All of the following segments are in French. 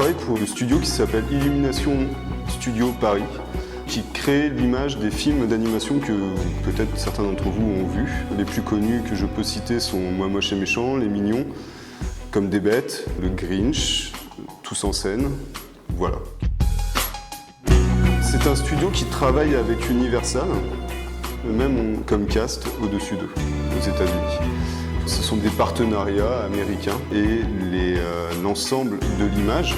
travaille pour le studio qui s'appelle Illumination Studio Paris, qui crée l'image des films d'animation que peut-être certains d'entre vous ont vus. Les plus connus que je peux citer sont Moi Moche et Méchant, Les Mignons, Comme des Bêtes, Le Grinch, Tous en scène, voilà. C'est un studio qui travaille avec Universal, même comme cast au-dessus d'eux, aux États-Unis. Ce sont des partenariats américains et l'ensemble de l'image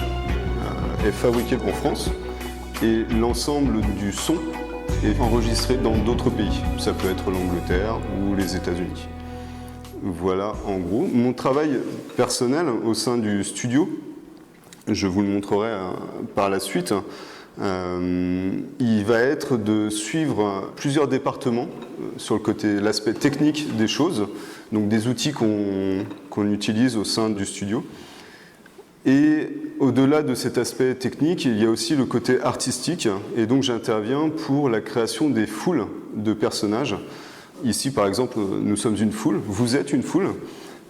est fabriqué en France et l'ensemble du son est enregistré dans d'autres pays. Ça peut être l'Angleterre ou les États-Unis. Voilà en gros. Mon travail personnel au sein du studio, je vous le montrerai par la suite, il va être de suivre plusieurs départements sur l'aspect technique des choses, donc des outils qu'on utilise au sein du studio. Et au-delà de cet aspect technique, il y a aussi le côté artistique, et donc j'interviens pour la création des foules de personnages. Ici, par exemple, nous sommes une foule, vous êtes une foule,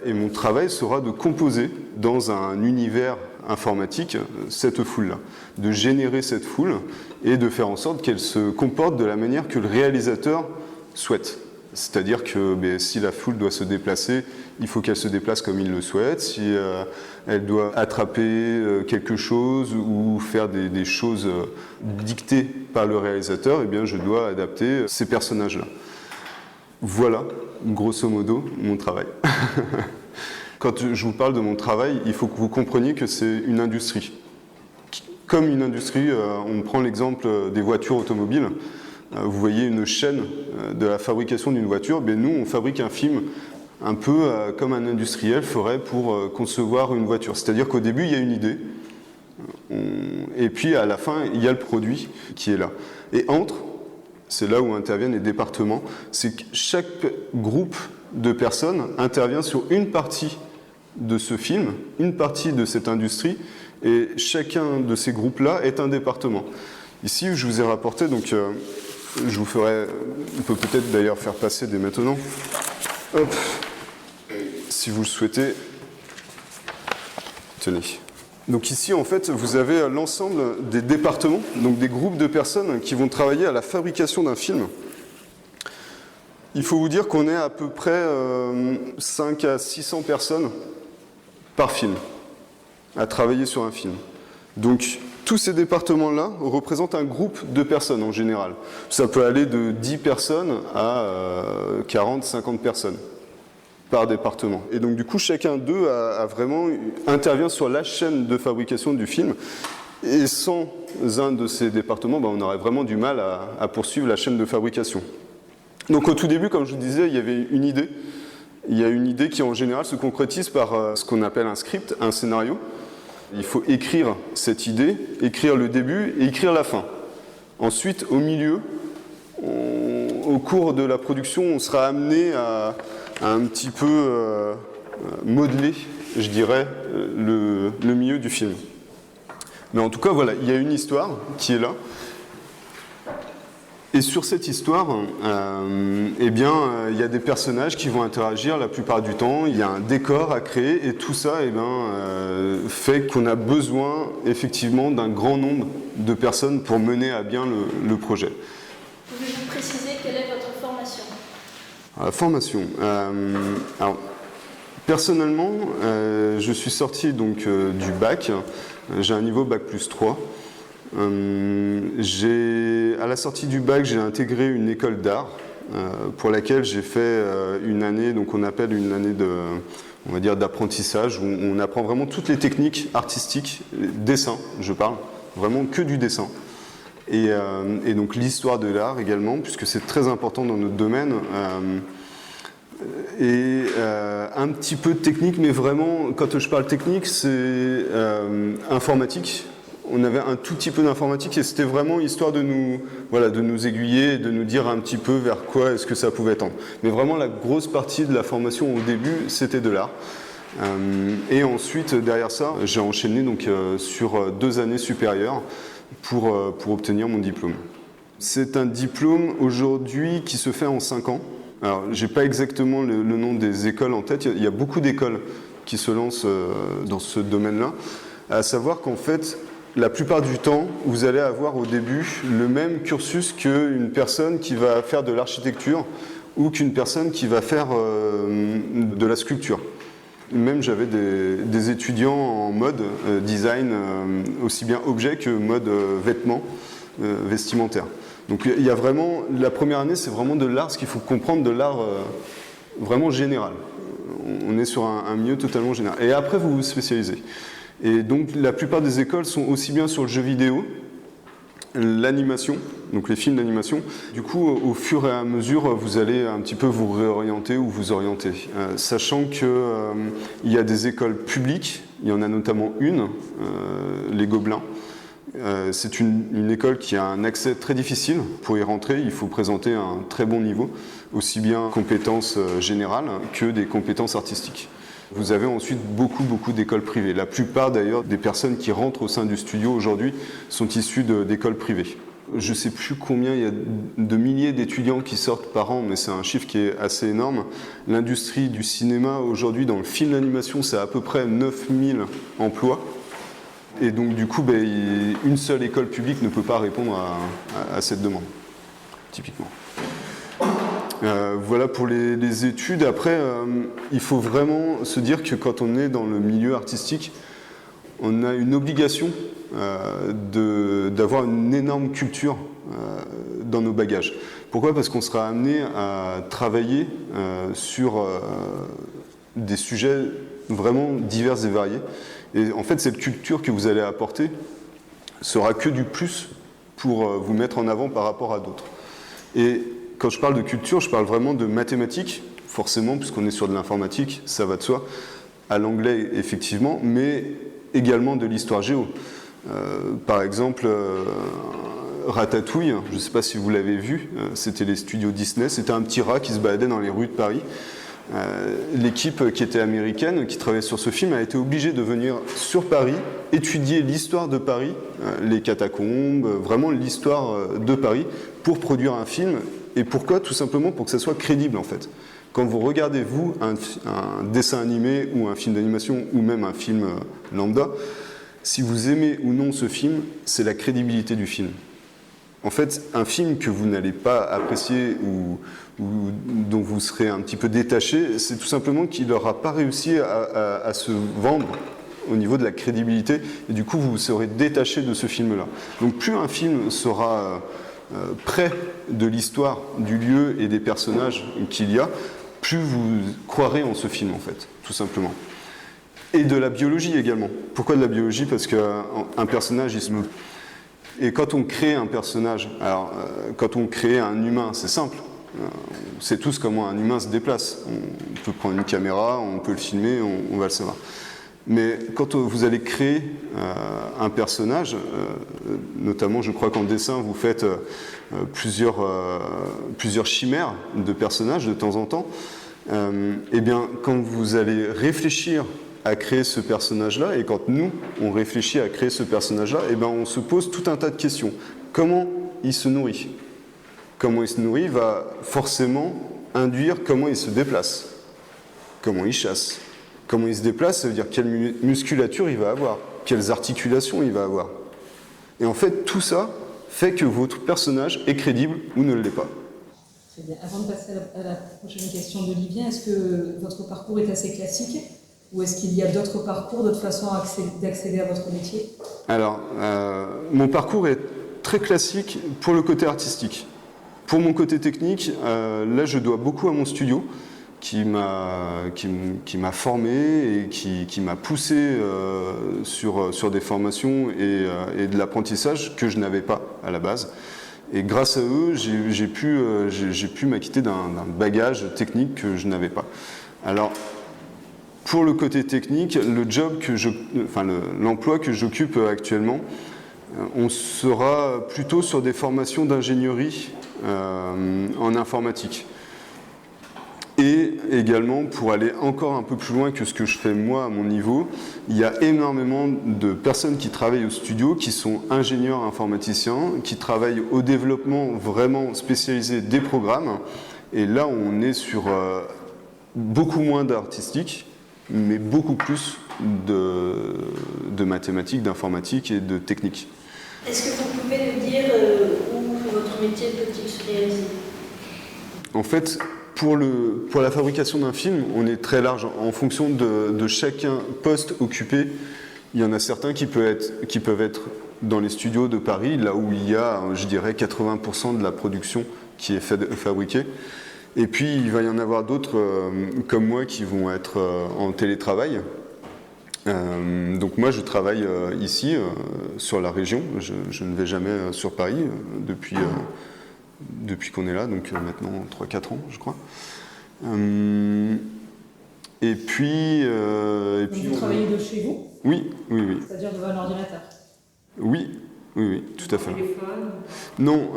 et mon travail sera de composer dans un univers informatique cette foule-là, de générer cette foule et de faire en sorte qu'elle se comporte de la manière que le réalisateur souhaite. C'est-à-dire que si la foule doit se déplacer, il faut qu'elle se déplace comme il le souhaite. Si elle doit attraper quelque chose ou faire des choses dictées par le réalisateur, eh bien je dois adapter ces personnages-là. Voilà, grosso modo, mon travail. Quand je vous parle de mon travail, il faut que vous compreniez que c'est une industrie. Comme une industrie, on prend l'exemple des voitures automobiles. Vous voyez une chaîne de la fabrication d'une voiture. Nous, on fabrique un film un peu comme un industriel ferait pour concevoir une voiture. C'est-à-dire qu'au début, il y a une idée. Et puis, à la fin, il y a le produit qui est là. Et c'est là où interviennent les départements, c'est que chaque groupe de personnes intervient sur une partie de ce film, une partie de cette industrie, et chacun de ces groupes-là est un département. Ici, je vous ai rapporté, donc je vous ferai, on peut peut-être d'ailleurs faire passer dès maintenant, hop, si vous le souhaitez, tenez. Donc ici, en fait, vous avez l'ensemble des départements, donc des groupes de personnes qui vont travailler à la fabrication d'un film. Il faut vous dire qu'on est à peu près 5 à 600 personnes par film à travailler sur un film. Donc tous ces départements-là représentent un groupe de personnes en général. Ça peut aller de 10 personnes à 40, 50 personnes par département. Et donc du coup, chacun d'eux intervient sur la chaîne de fabrication du film. Et sans un de ces départements, on aurait vraiment du mal à poursuivre la chaîne de fabrication. Donc au tout début, comme je vous disais, il y avait une idée. Il y a une idée qui en général se concrétise par ce qu'on appelle un script, un scénario. Il faut écrire cette idée, écrire le début et écrire la fin. Ensuite, au milieu, au cours de la production, on sera amené à un petit peu modeler, je dirais, le milieu du film. Mais en tout cas, voilà, il y a une histoire qui est là. Et sur cette histoire, il y a des personnages qui vont interagir la plupart du temps, il y a un décor à créer, et tout ça fait qu'on a besoin effectivement d'un grand nombre de personnes pour mener à bien le projet. Pouvez-vous préciser quelle est votre formation ? La formation. Alors, personnellement, je suis sorti donc du bac, j'ai un niveau bac plus 3. À la sortie du bac, j'ai intégré une école d'art pour laquelle j'ai fait une année, donc on appelle une année d'apprentissage, où on apprend vraiment toutes les techniques artistiques, dessin, je parle, vraiment que du dessin. Et donc l'histoire de l'art également, puisque c'est très important dans notre domaine. Un petit peu de technique, mais vraiment, quand je parle technique, c'est informatique. On avait un tout petit peu d'informatique et c'était vraiment histoire de nous aiguiller et de nous dire un petit peu vers quoi est-ce que ça pouvait tendre. Mais vraiment, la grosse partie de la formation au début, c'était de l'art. Et ensuite, derrière ça, j'ai enchaîné donc, sur 2 années supérieures pour obtenir mon diplôme. C'est un diplôme aujourd'hui qui se fait en 5 ans. Alors, je n'ai pas exactement le nom des écoles en tête. Il y a beaucoup d'écoles qui se lancent dans ce domaine-là. à savoir qu'en fait, la plupart du temps, vous allez avoir au début le même cursus qu'une personne qui va faire de l'architecture ou qu'une personne qui va faire de la sculpture. Même j'avais des étudiants en mode design, aussi bien objet que mode vêtements, vestimentaire. Donc il y a vraiment, la première année, c'est vraiment de l'art, ce qu'il faut comprendre de l'art vraiment général. On est sur un milieu totalement général. Et après, vous vous spécialisez. Et donc la plupart des écoles sont aussi bien sur le jeu vidéo, l'animation, donc les films d'animation. Du coup, au fur et à mesure, vous allez un petit peu vous réorienter ou vous orienter. Sachant qu'il y a des écoles publiques, il y en a notamment une, les Gobelins. C'est une école qui a un accès très difficile. Pour y rentrer, il faut présenter un très bon niveau, aussi bien compétences générales que des compétences artistiques. Vous avez ensuite beaucoup d'écoles privées. La plupart d'ailleurs des personnes qui rentrent au sein du studio aujourd'hui sont issues d'écoles privées. Je ne sais plus combien il y a de milliers d'étudiants qui sortent par an, mais c'est un chiffre qui est assez énorme. L'industrie du cinéma aujourd'hui dans le film d'animation, c'est à peu près 9000 emplois. Et donc du coup, une seule école publique ne peut pas répondre à cette demande, typiquement. Voilà pour les études. Après, il faut vraiment se dire que quand on est dans le milieu artistique, on a une obligation d'avoir une énorme culture dans nos bagages. Pourquoi ? Parce qu'on sera amené à travailler sur des sujets vraiment divers et variés. Et en fait, cette culture que vous allez apporter sera que du plus pour vous mettre en avant par rapport à d'autres. Et quand je parle de culture, je parle vraiment de mathématiques, forcément, puisqu'on est sur de l'informatique, ça va de soi, à l'anglais effectivement, mais également de l'histoire géo. Par exemple, Ratatouille, je ne sais pas si vous l'avez vu, c'était les studios Disney, c'était un petit rat qui se baladait dans les rues de Paris. L'équipe qui était américaine, qui travaillait sur ce film, a été obligée de venir sur Paris, étudier l'histoire de Paris, les catacombes, vraiment l'histoire de Paris, pour produire un film. Et pourquoi ? Tout simplement pour que ça soit crédible en fait. Quand vous regardez, vous, un dessin animé ou un film d'animation ou même un film lambda, si vous aimez ou non ce film, c'est la crédibilité du film. En fait, un film que vous n'allez pas apprécier ou dont vous serez un petit peu détaché, c'est tout simplement qu'il n'aura pas réussi à se vendre au niveau de la crédibilité, et du coup vous serez détaché de ce film-là. Donc plus un film sera près de l'histoire, du lieu et des personnages qu'il y a, plus vous croirez en ce film en fait, tout simplement. Et de la biologie également. Pourquoi de la biologie ? Parce qu'un personnage, il se meut. Et quand on crée un personnage, alors quand on crée un humain, c'est simple. On sait tous comment un humain se déplace. On peut prendre une caméra, on peut le filmer, on va le savoir. Mais quand vous allez créer un personnage, notamment je crois qu'en dessin vous faites plusieurs chimères de personnages de temps en temps, et bien quand vous allez réfléchir à créer ce personnage-là, et quand nous on réfléchit à créer ce personnage-là, et bien on se pose tout un tas de questions. Comment il se nourrit ? Comment il se nourrit va forcément induire comment il se déplace, comment il chasse. Comment il se déplace, ça veut dire quelle musculature il va avoir, quelles articulations il va avoir. Et en fait, tout ça fait que votre personnage est crédible ou ne l'est pas. Très bien. Avant de passer à la prochaine question d'Olivier, est-ce que votre parcours est assez classique ou est-ce qu'il y a d'autres parcours, d'autres façons d'accéder à votre métier ? Alors, mon parcours est très classique pour le côté artistique. Pour mon côté technique, là je dois beaucoup à mon studio, qui m'a formé et qui m'a poussé sur des formations et de l'apprentissage que je n'avais pas à la base. Et grâce à eux, j'ai pu m'acquitter d'un bagage technique que je n'avais pas. Alors, pour le côté technique, l'emploi que j'occupe actuellement, on sera plutôt sur des formations d'ingénierie en informatique. Et également, pour aller encore un peu plus loin que ce que je fais moi à mon niveau, il y a énormément de personnes qui travaillent au studio, qui sont ingénieurs informaticiens, qui travaillent au développement vraiment spécialisé des programmes. Et là, on est sur beaucoup moins d'artistique mais beaucoup plus de mathématiques, d'informatique et de technique. Est-ce que vous pouvez nous dire où votre métier peut-il se réaliser? En fait, pour la fabrication d'un film, on est très large. En fonction de chacun poste occupé, il y en a certains qui peuvent être dans les studios de Paris, là où il y a, je dirais, 80% de la production qui est fabriquée. Et puis, il va y en avoir d'autres, comme moi, qui vont être en télétravail. Donc moi, je travaille ici, sur la région. Je ne vais jamais sur Paris depuis qu'on est là, donc maintenant 3-4 ans, je crois. Et puis... vous travaillez de chez vous? Oui. C'est-à-dire devant un ordinateur? Oui, tout à fait. Par téléphone? Non,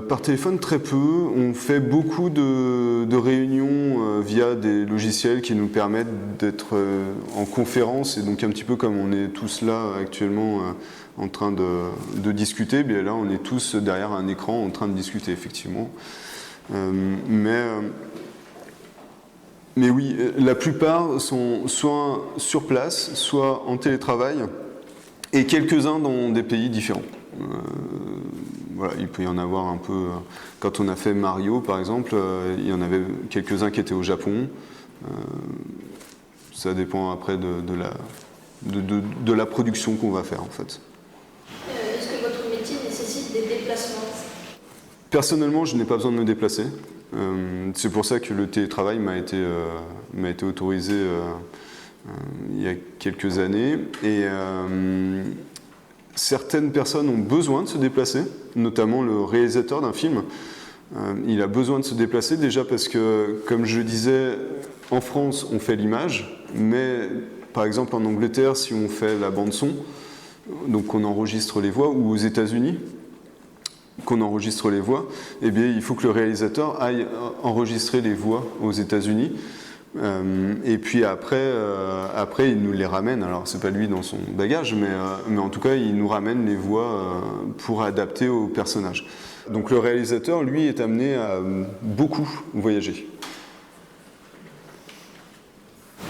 par téléphone très peu. On fait beaucoup de réunions via des logiciels qui nous permettent d'être en conférence, et donc un petit peu comme on est tous là actuellement en train de discuter, bien là on est tous derrière un écran en train de discuter effectivement. Mais oui, la plupart sont soit sur place, soit en télétravail, et quelques-uns dans des pays différents. Voilà, il peut y en avoir un peu. Quand on a fait Mario, par exemple, il y en avait quelques-uns qui étaient au Japon. Ça dépend après de la production qu'on va faire, en fait. Est-ce que votre métier nécessite des déplacements? Personnellement, je n'ai pas besoin de me déplacer. C'est pour ça que le télétravail m'a été autorisé il y a quelques années. Et certaines personnes ont besoin de se déplacer, notamment le réalisateur d'un film. Il a besoin de se déplacer déjà parce que, comme je disais, en France, on fait l'image, mais par exemple en Angleterre, si on fait la bande-son, donc on enregistre les voix, ou aux États-Unis, qu'on enregistre les voix, eh bien, il faut que le réalisateur aille enregistrer les voix aux États-Unis. Et puis après, il nous les ramène. Alors, c'est pas lui dans son bagage, mais en tout cas, il nous ramène les voix pour adapter au personnage. Donc, le réalisateur, lui, est amené à beaucoup voyager.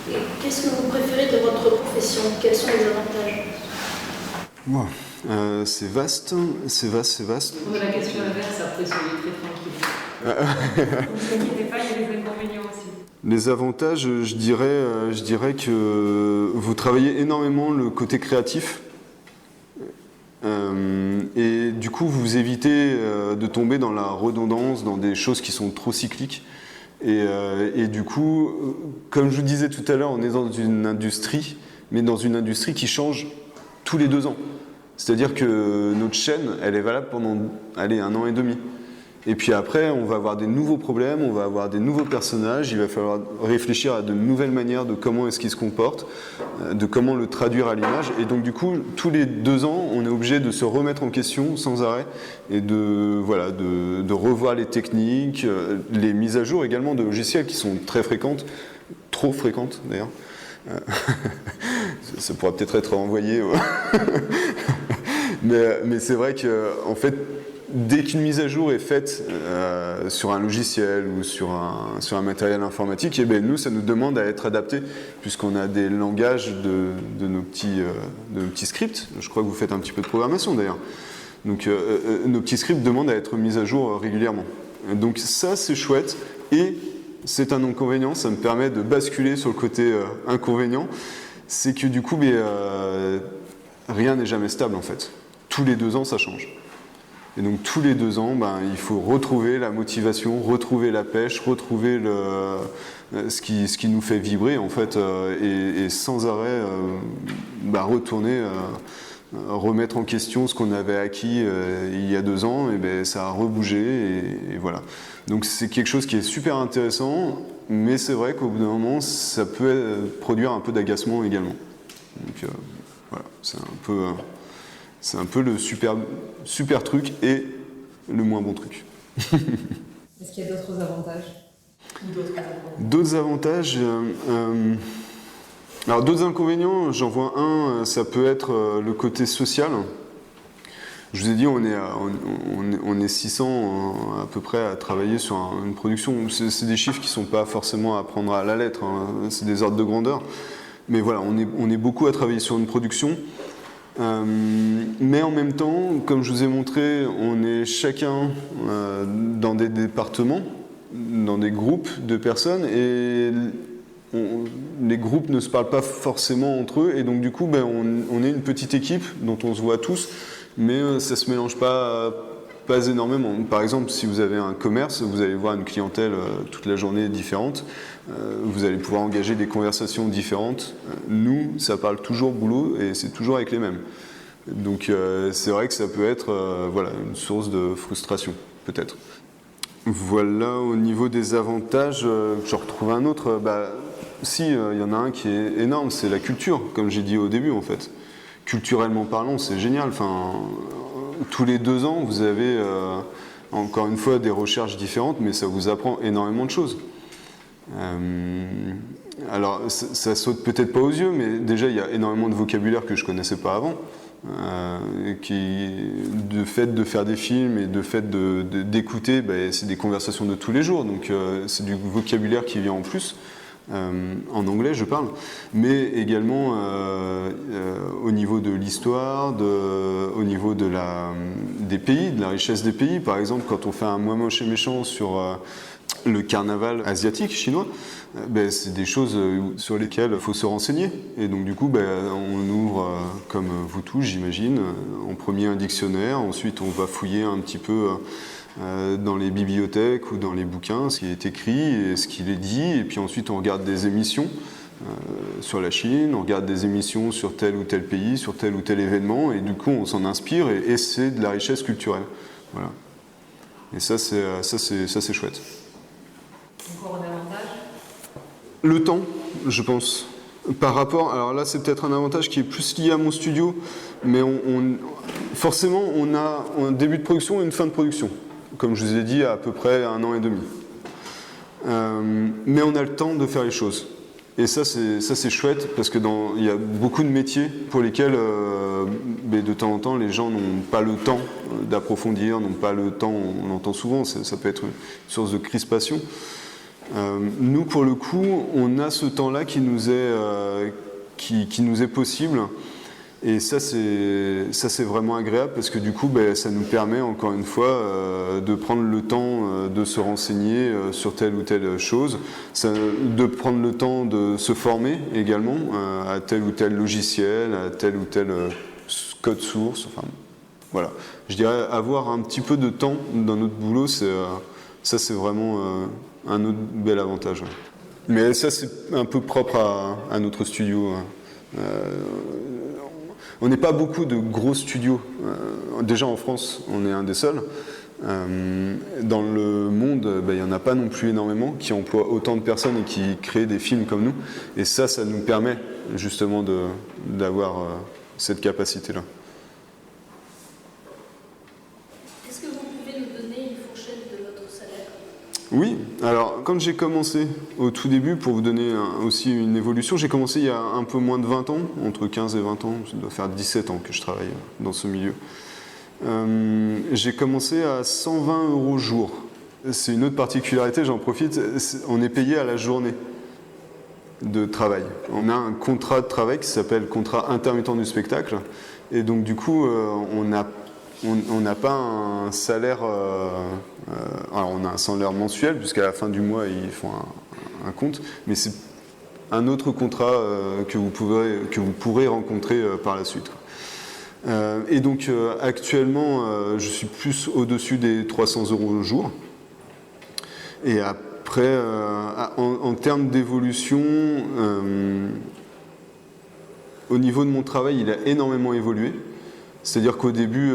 Et qu'est-ce que vous préférez de votre profession? Quels sont les avantages? Wow. C'est vaste. Posez la question inverse, après soyez très tranquille. Ne vous inquiétez pas, il y a des inconvénients aussi. Les avantages, je dirais que vous travaillez énormément le côté créatif. Et du coup, vous évitez de tomber dans la redondance, dans des choses qui sont trop cycliques. Et du coup, comme je vous disais tout à l'heure, on est dans une industrie, mais dans une industrie qui change tous les 2 ans. C'est-à-dire que notre chaîne, elle est valable pendant 1 an et demi. Et puis après, on va avoir des nouveaux problèmes, on va avoir des nouveaux personnages, il va falloir réfléchir à de nouvelles manières de comment est-ce qu'ils se comportent, de comment le traduire à l'image. Et donc du coup, tous les 2 ans, on est obligé de se remettre en question sans arrêt et de revoir les techniques, les mises à jour également de logiciels qui sont très fréquentes, trop fréquentes d'ailleurs. Ça pourra peut-être être envoyé. Mais c'est vrai que en fait, dès qu'une mise à jour est faite sur un logiciel ou sur un matériel informatique, eh bien, nous, ça nous demande à être adapté, puisqu'on a des langages de nos petits scripts. Je crois que vous faites un petit peu de programmation d'ailleurs. Donc nos petits scripts demandent à être mis à jour régulièrement. Donc ça, c'est chouette. Et c'est un inconvénient, ça me permet de basculer sur le côté inconvénient. C'est que du coup, rien n'est jamais stable en fait. Tous les 2 ans, ça change. Et donc tous les 2 ans, il faut retrouver la motivation, retrouver la pêche, retrouver ce qui nous fait vibrer en fait, et sans arrêt retourner, remettre en question ce qu'on avait acquis il y a 2 ans, et ça a rebougé et voilà. Donc c'est quelque chose qui est super intéressant, mais c'est vrai qu'au bout d'un moment, ça peut produire un peu d'agacement également. Donc voilà, c'est un peu le super truc et le moins bon truc. Est-ce qu'il y a d'autres avantages ou d'autres avantages Alors d'autres inconvénients, j'en vois un, ça peut être le côté social. Je vous ai dit, on est 600 à peu près à travailler sur une production. C'est des chiffres qui ne sont pas forcément à prendre à la lettre, hein. C'est des ordres de grandeur. Mais voilà, on est beaucoup à travailler sur une production. Mais en même temps, comme je vous ai montré, on est chacun dans des départements, dans des groupes de personnes, et les groupes ne se parlent pas forcément entre eux, et donc du coup, on est une petite équipe dont on se voit tous, mais ça se mélange pas énormément. Par exemple, si vous avez un commerce, vous allez voir une clientèle toute la journée différente, vous allez pouvoir engager des conversations différentes. Nous, ça parle toujours boulot et c'est toujours avec les mêmes. Donc c'est vrai que ça peut être voilà, une source de frustration, peut-être. Voilà, au niveau des avantages, je retrouve un autre. Si, il y en a un qui est énorme, c'est la culture, comme j'ai dit au début en fait. Culturellement parlant, c'est génial. Enfin, tous les 2 ans, vous avez encore une fois des recherches différentes, mais ça vous apprend énormément de choses. Alors, ça saute peut-être pas aux yeux, mais déjà, il y a énormément de vocabulaire que je connaissais pas avant. De fait de faire des films et de fait d'écouter, c'est des conversations de tous les jours, donc c'est du vocabulaire qui vient en plus. En anglais je parle, mais également au niveau de l'histoire, au niveau des pays, de la richesse des pays. Par exemple, quand on fait un Moi moche et méchant sur le carnaval asiatique chinois, c'est des choses sur lesquelles il faut se renseigner. Et donc du coup, on ouvre, comme vous tous j'imagine, en premier un dictionnaire, ensuite on va fouiller un petit peu dans les bibliothèques ou dans les bouquins, ce qui est écrit et ce qu'il est dit, et puis ensuite on regarde des émissions sur la Chine, on regarde des émissions sur tel ou tel pays, sur tel ou tel événement, et du coup on s'en inspire, et c'est de la richesse culturelle. Voilà. Et ça c'est chouette. Encore un avantage ? Le temps, je pense. Par rapport, alors là c'est peut-être un avantage qui est plus lié à mon studio, mais forcément on a un début de production et une fin de production. Comme je vous ai dit, à peu près 1 an et demi. Mais on a le temps de faire les choses. Et ça c'est chouette, parce que il y a beaucoup de métiers pour lesquels, de temps en temps, les gens n'ont pas le temps d'approfondir, n'ont pas le temps, on l'entend souvent, ça peut être une source de crispation. Nous, pour le coup, on a ce temps-là qui nous est possible. Et ça c'est vraiment agréable, parce que du coup ça nous permet encore une fois de prendre le temps de se renseigner sur telle ou telle chose, de prendre le temps de se former également à tel ou tel logiciel, à tel ou tel code source. Enfin, voilà. Je dirais avoir un petit peu de temps dans notre boulot, ça c'est vraiment un autre bel avantage. Mais ça c'est un peu propre à notre studio. On n'est pas beaucoup de gros studios. Déjà en France, on est un des seuls. Dans le monde, il n'y en a pas non plus énormément qui emploient autant de personnes et qui créent des films comme nous. Et ça nous permet justement d'avoir cette capacité-là. Est-ce que vous pouvez nous donner une fourchette de votre salaire ? Oui, alors quand j'ai commencé au tout début, pour vous donner aussi une évolution, j'ai commencé il y a un peu moins de 20 ans, entre 15 et 20 ans, ça doit faire 17 ans que je travaille dans ce milieu. J'ai commencé à 120 € jour. C'est une autre particularité, j'en profite, on est payé à la journée de travail. On a un contrat de travail qui s'appelle contrat intermittent du spectacle, et donc du coup on n'a pas un salaire, alors on a un salaire mensuel, puisqu'à la fin du mois ils font un compte, mais c'est un autre contrat que vous pourrez rencontrer par la suite. Et donc actuellement je suis plus au-dessus des 300 € au jour. Et après, en termes d'évolution, au niveau de mon travail, il a énormément évolué. C'est-à-dire qu'au début,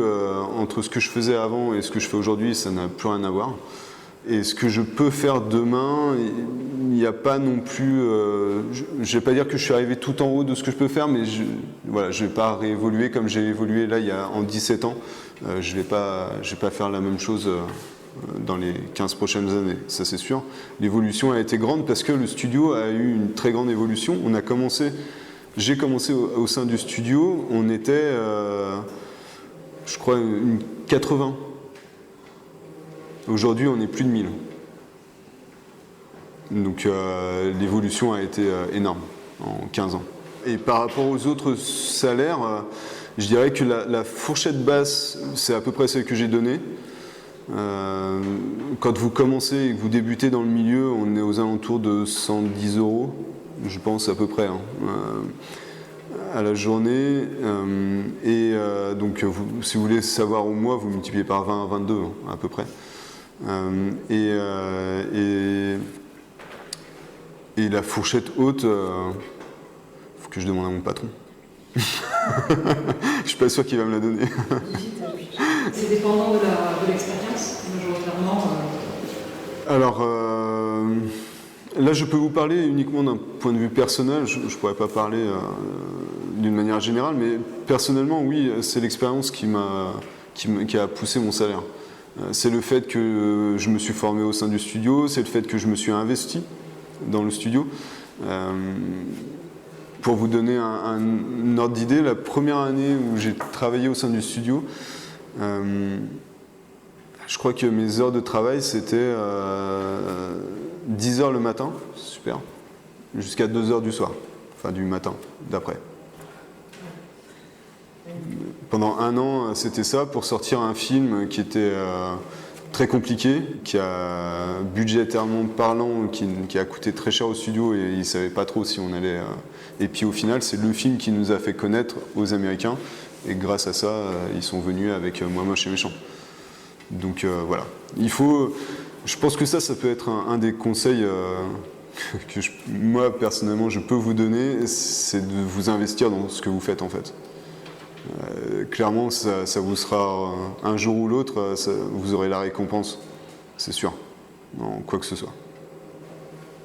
entre ce que je faisais avant et ce que je fais aujourd'hui, ça n'a plus rien à voir. Et ce que je peux faire demain, il n'y a pas non plus... je ne vais pas dire que je suis arrivé tout en haut de ce que je peux faire, mais je ne vais pas réévoluer comme j'ai évolué là en 17 ans. Je ne vais pas faire la même chose dans les 15 prochaines années, ça c'est sûr. L'évolution a été grande parce que le studio a eu une très grande évolution. J'ai commencé au sein du studio, on était je crois, une 80. Aujourd'hui, on est plus de 1000. Donc l'évolution a été énorme en 15 ans. Et par rapport aux autres salaires, je dirais que la fourchette basse, c'est à peu près celle que j'ai donnée. Quand vous commencez et que vous débutez dans le milieu, on est aux alentours de 110 €, je pense à peu près, à la journée. Donc si vous voulez savoir au mois, vous multipliez par 20 à 22 à peu près. Et la fourchette haute, faut que je demande à mon patron. Je suis pas sûr qu'il va me la donner. C'est dépendant de l'expérience, majoritairement. Alors, là, je peux vous parler uniquement d'un point de vue personnel. Je ne pourrais pas parler d'une manière générale, mais personnellement, oui, c'est l'expérience qui a poussé mon salaire. C'est le fait que je me suis formé au sein du studio, c'est le fait que je me suis investi dans le studio. Pour vous donner un ordre d'idée, la première année où j'ai travaillé au sein du studio, je crois que mes heures de travail, c'était 10 heures le matin, super, jusqu'à 2 heures du soir, enfin du matin d'après. Pendant 1 an, c'était ça, pour sortir un film qui était très compliqué, qui a budgétairement parlant, qui a coûté très cher au studio et ils ne savaient pas trop si on allait... Et puis au final, c'est le film qui nous a fait connaître aux Américains et grâce à ça, ils sont venus avec Moi Moche et Méchant. Donc voilà. Je pense que ça peut être un des conseils que moi, personnellement, je peux vous donner, c'est de vous investir dans ce que vous faites en fait. Clairement, ça vous sera un jour ou l'autre, vous aurez la récompense, c'est sûr, en quoi que ce soit.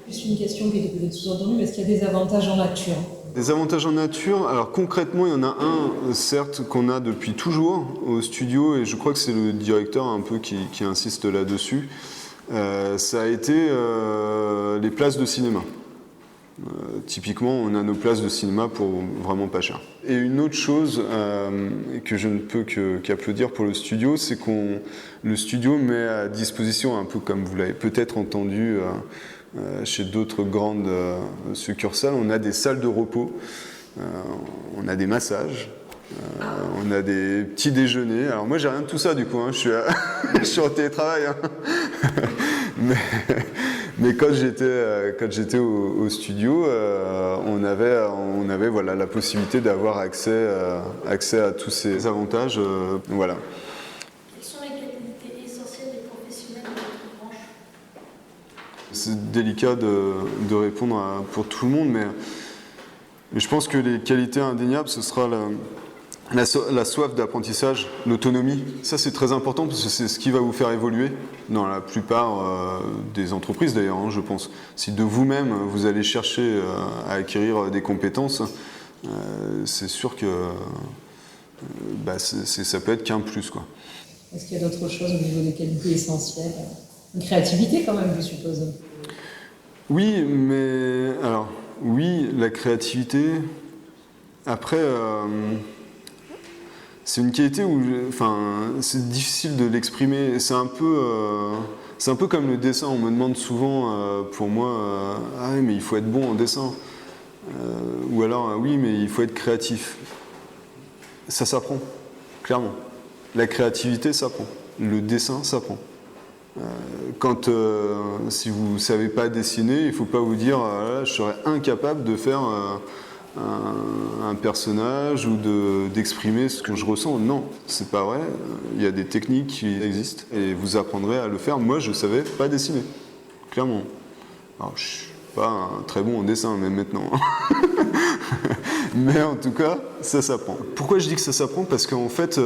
Juste une question qui est peut-être sous-entendue, mais est-ce qu'il y a des avantages en nature? Des avantages en nature, alors concrètement, il y en a un, certes, qu'on a depuis toujours au studio, et je crois que c'est le directeur un peu qui insiste là-dessus. Ça a été les places de cinéma. Typiquement, on a nos places de cinéma pour vraiment pas cher. Et une autre chose que je ne peux qu'applaudir pour le studio, c'est le studio met à disposition, un peu comme vous l'avez peut-être entendu chez d'autres grandes succursales, on a des salles de repos, on a des massages, on a des petits déjeuners. Alors moi, j'ai rien de tout ça du coup, je suis en télétravail. Mais quand j'étais au studio, on avait voilà, la possibilité d'avoir accès à tous ces avantages. Voilà. Quelles sont les qualités essentielles des professionnels de votre branche? C'est délicat de répondre pour tout le monde, mais je pense que les qualités indéniables, ce sera la soif d'apprentissage, l'autonomie. Ça, c'est très important parce que c'est ce qui va vous faire évoluer dans la plupart des entreprises d'ailleurs, je pense. Si de vous-même, vous allez chercher à acquérir des compétences, c'est sûr que ça peut être qu'un plus, quoi. Est-ce qu'il y a d'autres choses au niveau des qualités essentielles? Une créativité quand même, je suppose. Oui, mais... Alors, oui, la créativité... Après... c'est une qualité où, c'est difficile de l'exprimer. C'est un peu comme le dessin. On me demande souvent, pour moi, ah oui, mais il faut être bon en dessin. Ou alors, oui, mais il faut être créatif. Ça s'apprend, clairement. La créativité s'apprend. Le dessin s'apprend. Si vous ne savez pas dessiner, il ne faut pas vous dire, je serais incapable de faire un personnage ou d'exprimer ce que je ressens. Non, c'est pas vrai. Il y a des techniques qui existent et vous apprendrez à le faire. Moi, je savais pas dessiner, clairement. Alors, je suis pas très bon en dessin, même maintenant. Mais en tout cas, ça s'apprend. Pourquoi je dis que ça s'apprend? Parce qu'en fait,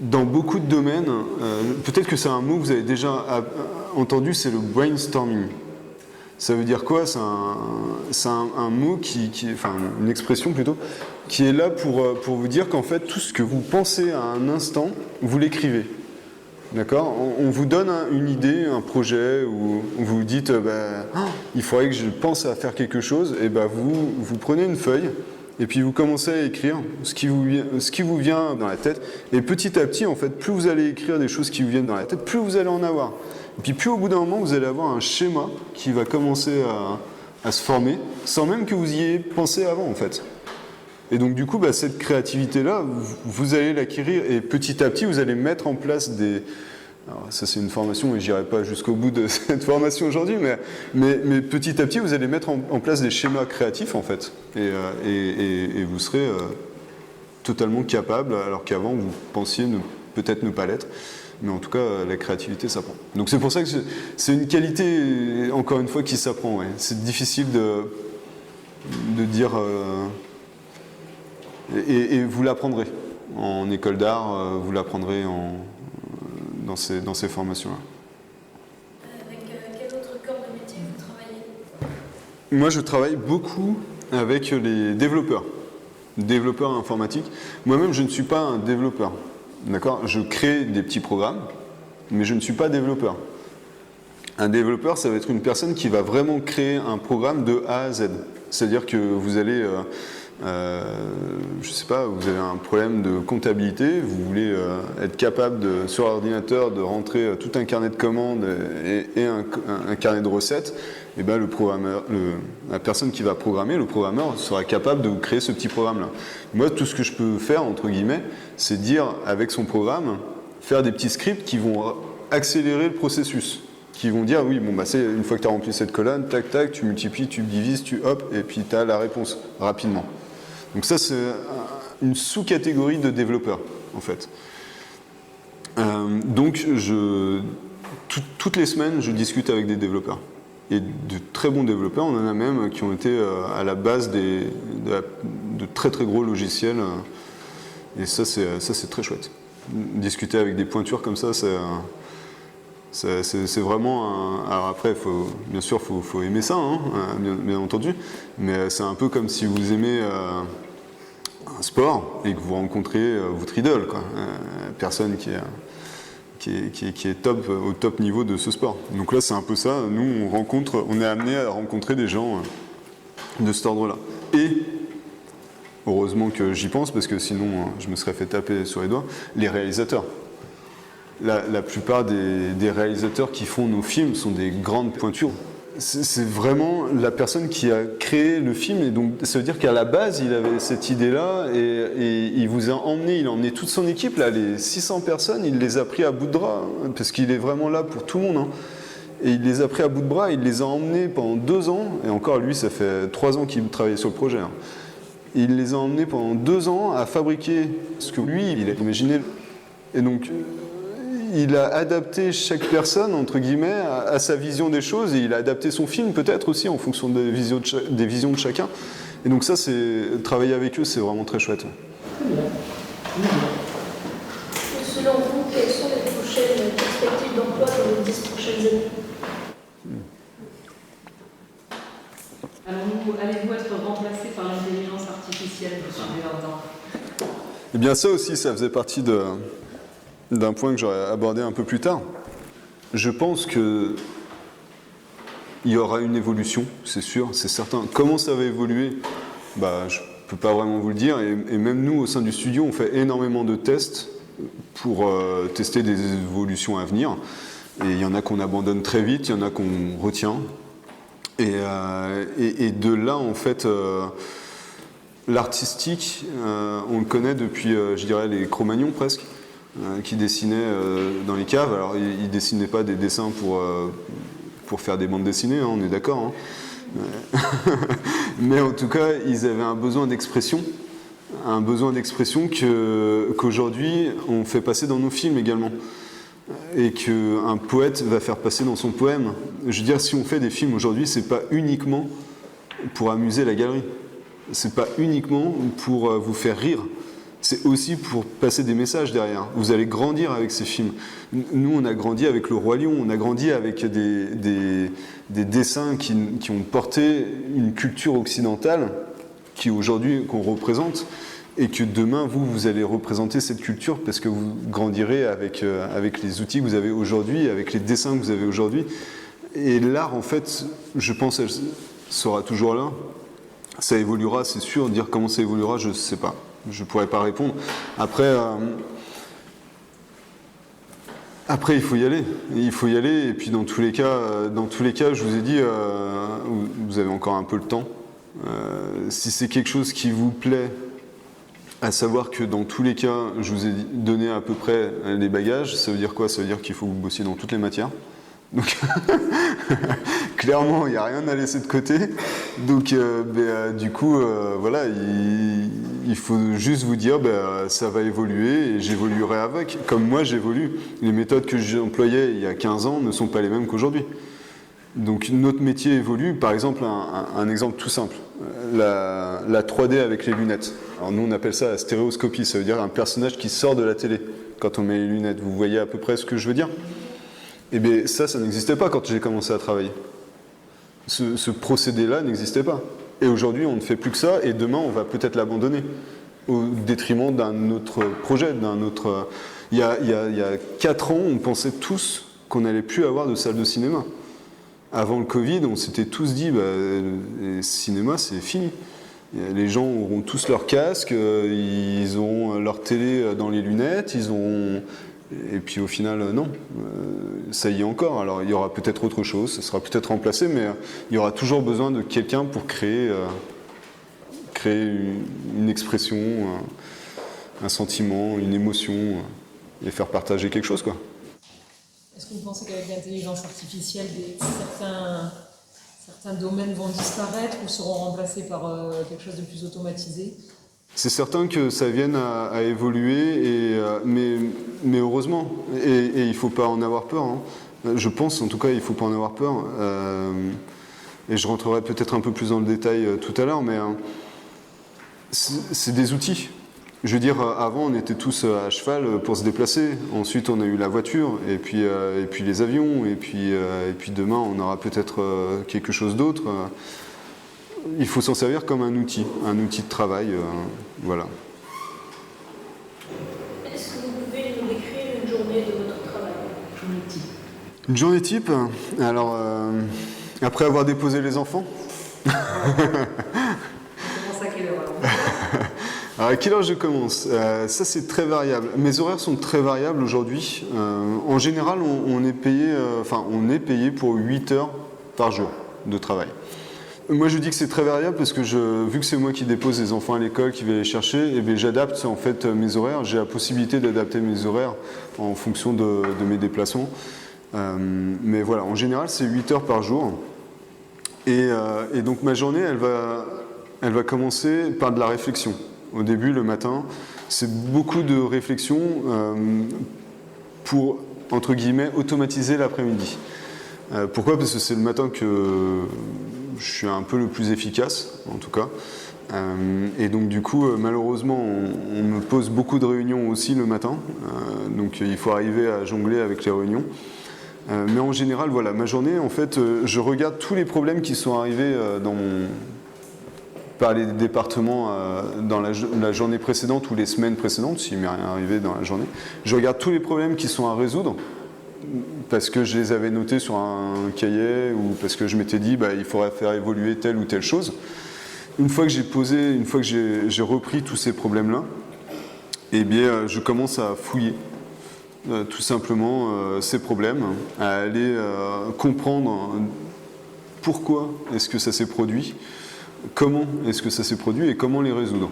dans beaucoup de domaines, peut-être que c'est un mot que vous avez déjà entendu, c'est le brainstorming. Ça veut dire quoi? C'est un mot une expression plutôt, qui est là pour vous dire qu'en fait, tout ce que vous pensez à un instant, vous l'écrivez. D'accord? On vous donne une idée, un projet, où vous vous dites, il faudrait que je pense à faire quelque chose, et vous prenez une feuille, et puis vous commencez à écrire ce qui vous vient dans la tête. Et petit à petit, en fait, plus vous allez écrire des choses qui vous viennent dans la tête, plus vous allez en avoir. Et puis plus au bout d'un moment, vous allez avoir un schéma qui va commencer à se former, sans même que vous y ayez pensé avant, en fait. Et donc du coup, cette créativité-là, vous allez l'acquérir, et petit à petit, vous allez mettre en place des... Alors, ça c'est une formation, et je n'irai pas jusqu'au bout de cette formation aujourd'hui, mais petit à petit, vous allez mettre en place des schémas créatifs, en fait, et vous serez totalement capable, alors qu'avant, vous pensiez peut-être ne pas l'être. Mais en tout cas, la créativité s'apprend. Donc c'est pour ça que c'est une qualité, encore une fois, qui s'apprend. Ouais. C'est difficile de dire... et vous l'apprendrez. En école d'art, vous l'apprendrez dans ces formations-là. Avec quel autre corps de métier vous travaillez? Moi, je travaille beaucoup avec les développeurs informatiques. Moi-même, je ne suis pas un développeur. D'accord ? Je crée des petits programmes, mais je ne suis pas développeur. Un développeur, ça va être une personne qui va vraiment créer un programme de A à Z. C'est-à-dire que vous allez, je sais pas, vous avez un problème de comptabilité, vous voulez être capable sur l'ordinateur de rentrer tout un carnet de commandes et un carnet de recettes. Et ben la personne qui va programmer, le programmeur, sera capable de vous créer ce petit programme-là. Moi, tout ce que je peux faire, entre guillemets, c'est dire, avec son programme, faire des petits scripts qui vont accélérer le processus, qui vont dire, oui, c'est une fois que tu as rempli cette colonne, tac, tac, tu multiplies, tu divises, et puis tu as la réponse rapidement. Donc ça, c'est une sous-catégorie de développeurs, en fait. Donc, toutes les semaines, je discute avec des développeurs. Et de très bons développeurs, on en a même qui ont été à la base de très très gros logiciels. Et ça, c'est très chouette. Discuter avec des pointures comme ça, c'est vraiment alors après, bien sûr, il faut aimer ça, hein, bien entendu. Mais c'est un peu comme si vous aimez un sport et que vous rencontrez votre idole, quoi. Personne qui est top, au top niveau de ce sport. Donc là, c'est un peu ça. Nous, on est amené à rencontrer des gens de cet ordre-là. Et, heureusement que j'y pense, parce que sinon, je me serais fait taper sur les doigts, les réalisateurs. La plupart des réalisateurs qui font nos films sont des grandes pointures. C'est vraiment la personne qui a créé le film, et donc ça veut dire qu'à la base il avait cette idée-là et il vous a emmené, il a emmené toute son équipe, là, les 600 personnes, il les a pris à bout de bras, hein, parce qu'il est vraiment là pour tout le monde, hein. Et il les a pris à bout de bras, il les a emmenés pendant 2 ans, et encore lui ça fait 3 ans qu'il travaillait sur le projet, hein. Il les a emmenés pendant 2 ans à fabriquer ce que lui il a imaginé, et donc il a adapté chaque personne, entre guillemets, à sa vision des choses, et il a adapté son film peut-être aussi en fonction des visions de chacun. Et donc ça, travailler avec eux, c'est vraiment très chouette. Selon vous, quelles sont les prochaines perspectives d'emploi dans les 10 prochaines années? Allez-vous être remplacé par l'intelligence artificielle, monsieur Béardin? Eh bien ça aussi, ça faisait partie d'un point que j'aurais abordé un peu plus tard. Je pense qu'il y aura une évolution, c'est sûr, c'est certain. Comment ça va évoluer ? Je ne peux pas vraiment vous le dire. Et même nous, au sein du studio, on fait énormément de tests pour tester des évolutions à venir. Et il y en a qu'on abandonne très vite, il y en a qu'on retient. Et de là, en fait, l'artistique, on le connaît depuis, je dirais, les Cro-Magnons presque. Qui dessinaient dans les caves. Alors, ils ne dessinaient pas des dessins pour faire des bandes dessinées, hein, on est d'accord. Hein. Mais en tout cas, ils avaient un besoin d'expression qu'aujourd'hui, on fait passer dans nos films également. Et qu'un poète va faire passer dans son poème. Je veux dire, si on fait des films aujourd'hui, c'est pas uniquement pour amuser la galerie. C'est pas uniquement pour vous faire rire. C'est aussi pour passer des messages derrière. Vous allez grandir avec ces films. Nous, on a grandi avec Le Roi Lion, on a grandi avec des dessins qui ont porté une culture occidentale qu'on représente, et que demain, vous allez représenter cette culture parce que vous grandirez avec les outils que vous avez aujourd'hui, avec les dessins que vous avez aujourd'hui. Et l'art, en fait, je pense, elle sera toujours là. Ça évoluera, c'est sûr. Dire comment ça évoluera, je ne sais pas. Je ne pourrais pas répondre. Après, il faut y aller. Il faut y aller. Et puis dans tous les cas, je vous ai dit, vous avez encore un peu le temps. Si c'est quelque chose qui vous plaît, à savoir que dans tous les cas, je vous ai donné à peu près les bagages. Ça veut dire quoi? Ça veut dire qu'il faut que vous bossiez dans toutes les matières. Donc, clairement, il n'y a rien à laisser de côté. Donc, du coup, voilà, il faut juste vous dire, ça va évoluer et j'évoluerai avec. Comme moi, j'évolue. Les méthodes que j'employais il y a 15 ans ne sont pas les mêmes qu'aujourd'hui. Donc, notre métier évolue. Par exemple, un exemple tout simple. La 3D avec les lunettes. Alors, nous, on appelle ça la stéréoscopie. Ça veut dire un personnage qui sort de la télé quand on met les lunettes. Vous voyez à peu près ce que je veux dire? Eh bien, ça n'existait pas quand j'ai commencé à travailler. Ce procédé-là n'existait pas. Et aujourd'hui, on ne fait plus que ça, et demain, on va peut-être l'abandonner, au détriment d'un autre projet, d'un autre... Il y a 4 ans, on pensait tous qu'on n'allait plus avoir de salle de cinéma. Avant le Covid, on s'était tous dit, le cinéma, c'est fini. Les gens auront tous leur casque, ils auront leur télé dans les lunettes, ils auront... Et puis au final, non, ça y est encore. Alors il y aura peut-être autre chose, ça sera peut-être remplacé, mais il y aura toujours besoin de quelqu'un pour créer une expression, un sentiment, une émotion, et faire partager quelque chose, quoi. Est-ce que vous pensez qu'avec l'intelligence artificielle, certains domaines vont disparaître ou seront remplacés par quelque chose de plus automatisé? C'est certain que ça vienne à évoluer, mais heureusement. Et il ne faut pas en avoir peur. Hein. Je pense, en tout cas, il ne faut pas en avoir peur. Et je rentrerai peut-être un peu plus dans le détail tout à l'heure, mais c'est des outils. Je veux dire, avant, on était tous à cheval pour se déplacer. Ensuite, on a eu la voiture, et puis les avions, et puis demain, on aura peut-être quelque chose d'autre. Il faut s'en servir comme un outil de travail, voilà. Est-ce que vous pouvez nous décrire une journée de votre travail? Journée type. Une journée type, alors, après avoir déposé les enfants. On commence à quelle heure alors? Alors, à quelle heure je commence? Ça, c'est très variable. Mes horaires sont très variables aujourd'hui. En général, on est payé pour 8 heures par jour de travail. Moi, je dis que c'est très variable parce que vu que c'est moi qui dépose les enfants à l'école, qui vais les chercher, j'adapte en fait mes horaires. J'ai la possibilité d'adapter mes horaires en fonction de mes déplacements. Mais voilà, en général, c'est 8 heures par jour. Et donc, ma journée, elle va commencer par de la réflexion. Au début, le matin, c'est beaucoup de réflexion pour, entre guillemets, automatiser l'après-midi. Pourquoi? Parce que c'est le matin que je suis un peu le plus efficace, en tout cas. Et donc du coup, malheureusement, on me pose beaucoup de réunions aussi le matin. Donc il faut arriver à jongler avec les réunions. Mais en général, voilà, ma journée, en fait, je regarde tous les problèmes qui sont arrivés par les départements dans la journée précédente ou les semaines précédentes, s'il m'est rien arrivé dans la journée. Je regarde tous les problèmes qui sont à résoudre, parce que je les avais notés sur un cahier ou parce que je m'étais dit il faudrait faire évoluer telle ou telle chose. Une fois que j'ai repris tous ces problèmes-là, je commence à fouiller tout simplement ces problèmes, à aller comprendre pourquoi est-ce que ça s'est produit, comment est-ce que ça s'est produit et comment les résoudre.